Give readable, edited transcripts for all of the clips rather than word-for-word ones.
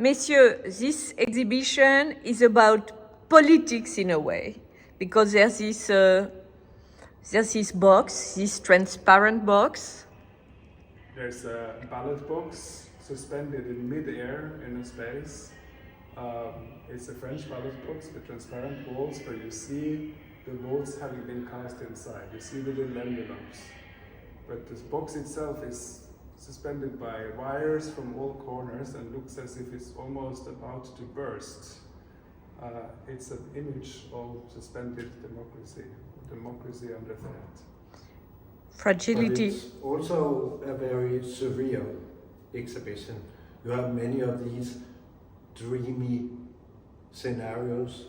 Messieurs, this exhibition is about politics in a way, because there's this box, this transparent box. There's a ballot box suspended in mid-air in a space. It's a French ballot box with transparent walls where you see the votes having been cast inside. You see the little envelopes. But this box itself is suspended by wires from all corners and looks as if it's almost about to burst. It's an image of suspended democracy under threat. Fragility. But it's also a very surreal exhibition. You have many of these dreamy scenarios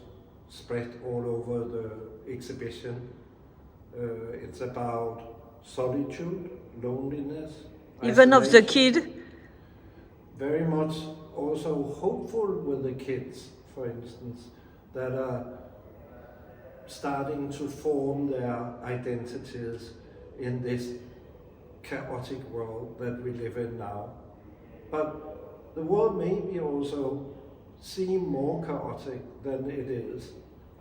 spread all over the exhibition. It's about solitude, loneliness, Even of the isolation. kid. Very much also hopeful with the kids, for instance, that are starting to form their identities in this chaotic world that we live in now. But the world maybe also seem more chaotic than it is.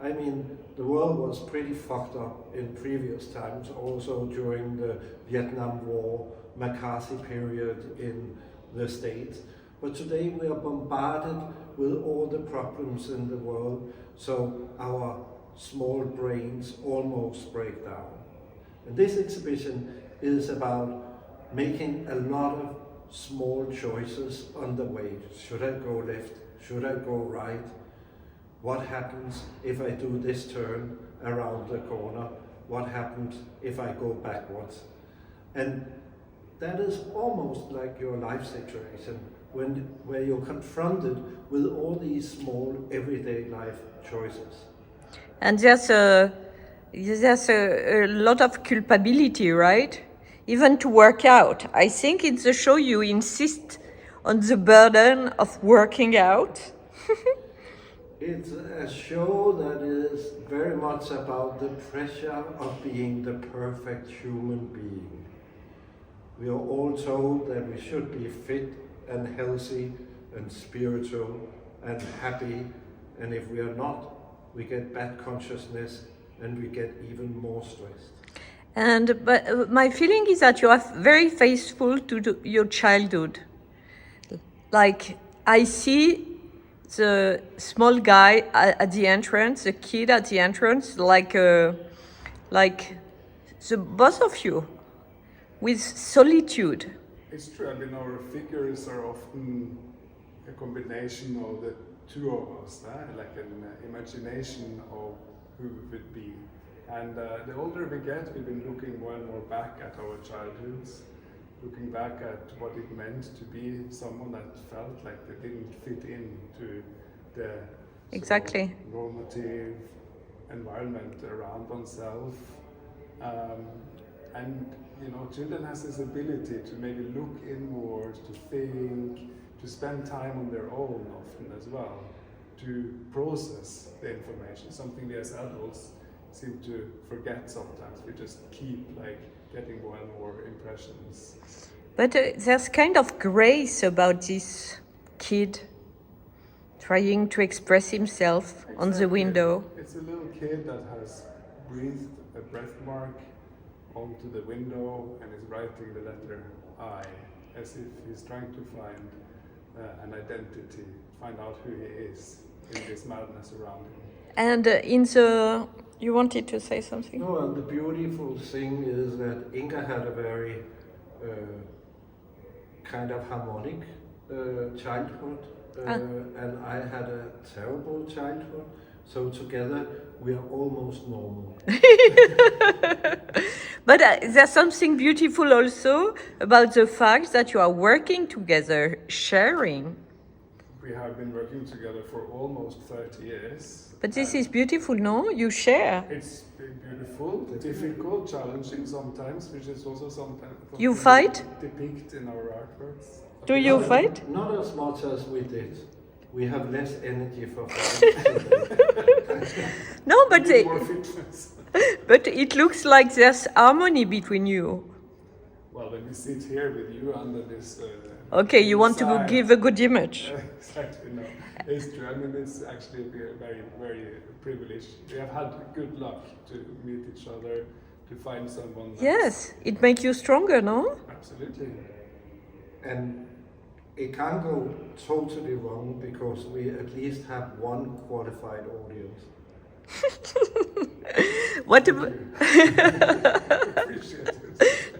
I mean, the world was pretty fucked up in previous times, also during the Vietnam War, McCarthy period in the States. But today we are bombarded with all the problems in the world, so our small brains almost break down. And this exhibition is about making a lot of small choices on the way. Should I go left? Should I go right? What happens if I do this turn around the corner? What happens if I go backwards? And that is almost like your life situation, where you're confronted with all these small everyday life choices. And there's a lot of culpability, right? Even to work out. I think in the show you insist on the burden of working out. It's a show that is very much about the pressure of being the perfect human being. We are all told that we should be fit and healthy and spiritual and happy, and if we are not, we get bad consciousness and we get even more stressed. But my feeling is that you are very faithful to your childhood. Like, I see the small guy at the entrance, the kid at the entrance, like the both of you, with solitude. It's true. I mean, our figures are often a combination of the two of us, like an imagination of who we would be. And the older we get, we've been looking more and more back at our childhoods, looking back at what it meant to be someone that felt like they didn't fit into the Exactly. normative environment around oneself. And you know, children has this ability to maybe look inward, to think, to spend time on their own often as well, to process the information, something we as adults seem to forget sometimes. We just keep like getting more and more impressions. But there's kind of grace about this kid trying to express himself on the window. It's a little kid that has breathed a breath mark onto the window and is writing the letter I, as if he's trying to find an identity, find out who he is in this madness around him. And you wanted to say something? No, and the beautiful thing is that Inga had a very kind of harmonic childhood, and I had a terrible childhood. So together we are almost normal. But there's something beautiful also about the fact that you are working together, sharing. We have been working together for almost 30 years. But this is beautiful, no? You share. It's been beautiful, difficult, challenging sometimes, which is also sometimes You fight? depict in our artworks. Do you fight? Not as much as we did. We have less energy for fighting. No, but More fitness. but it looks like there's harmony between you. Well, when we sit here with you under this Okay, you want to inside. give a good image. Exactly, no. It's true. I mean, it's actually very, very privileged. We have had good luck to meet each other, to find someone. Yes, it makes you stronger, no? Absolutely. And it can't go totally wrong because we at least have one qualified audience. What about... Appreciate it.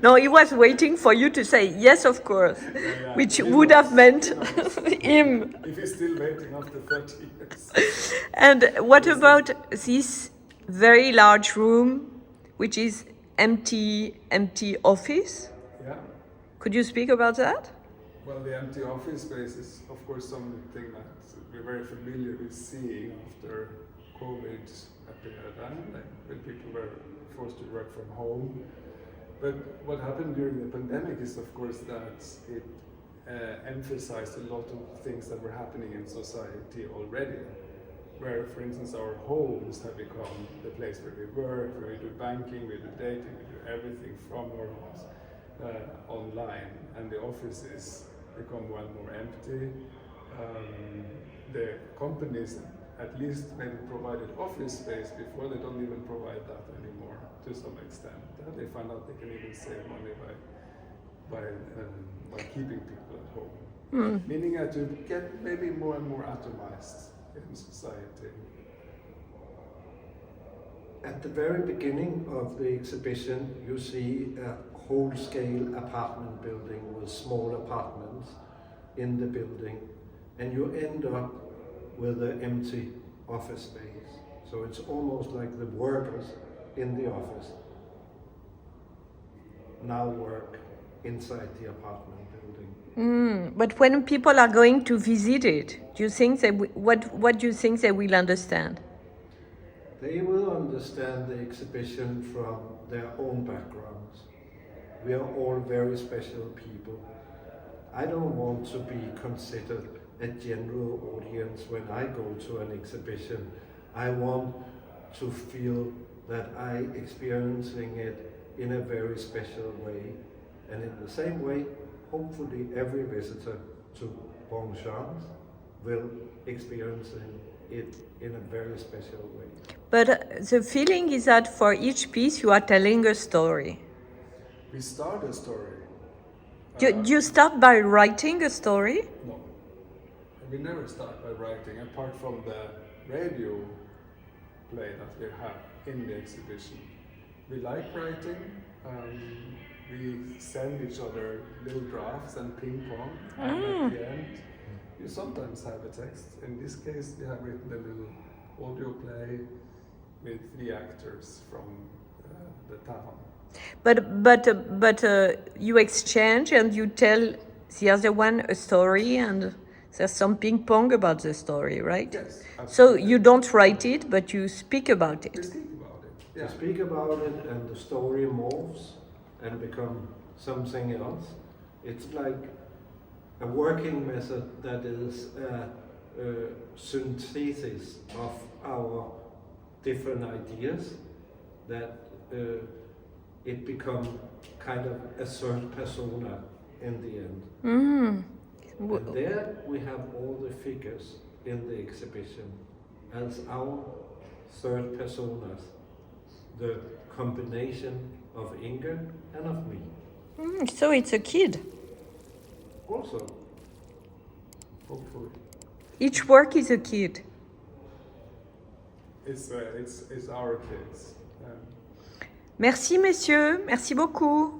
No, he was waiting for you to say yes, of course, Yeah. which He would knows. have meant He knows. him. If he's still waiting after 30 years. And what about this very large room, which is empty office? Yeah. Could you speak about that? Well, the empty office space is, of course, something that we're very familiar with seeing after COVID appeared, like when people were forced to work from home. But what happened during the pandemic is, of course, that it emphasized a lot of things that were happening in society already. Where, for instance, our homes have become the place where we work, where we do banking, we do dating, we do everything from our homes online, and the offices become more and more empty. The companies at least maybe provided office space before, they don't even provide that anymore to some extent. They find out they can even save money by keeping people at home. Meaning that you get maybe more and more atomized in society. At the very beginning of the exhibition, you see a whole-scale apartment building with small apartments in the building, and you end up with an empty office space. So it's almost like the workers in the office now work inside the apartment building. But when people are going to visit it, do you think what do you think they will understand? They will understand the exhibition from their own backgrounds. We are all very special people. I don't want to be considered a general audience when I go to an exhibition. I want to feel that I'm experiencing it in a very special way. And in the same way, hopefully every visitor to Bonne will experience it in a very special way. But the feeling is that for each piece you are telling a story. We start a story. Do you start by writing a story? No. We never start by writing, apart from the radio play that we have in the exhibition. We like writing. We send each other little drafts and ping pong. And at the end, you sometimes have a text. In this case, we have written a little audio play with 3 actors from the town. But you exchange and you tell the other one a story, and there's some ping pong about the story, right? Yes. So Absolutely. you don't write it, but you speak about We it. speak about it. You Yeah. speak about it and the story morphs and become something else. It's like a working method that is a synthesis of our different ideas, that it becomes kind of a third persona in the end. And there we have all the figures in the exhibition as our third personas, the combination of Inge and of me. So it's a kid. Also, Hopefully. Each work is a kid. It's our kids. Merci, messieurs. Merci beaucoup.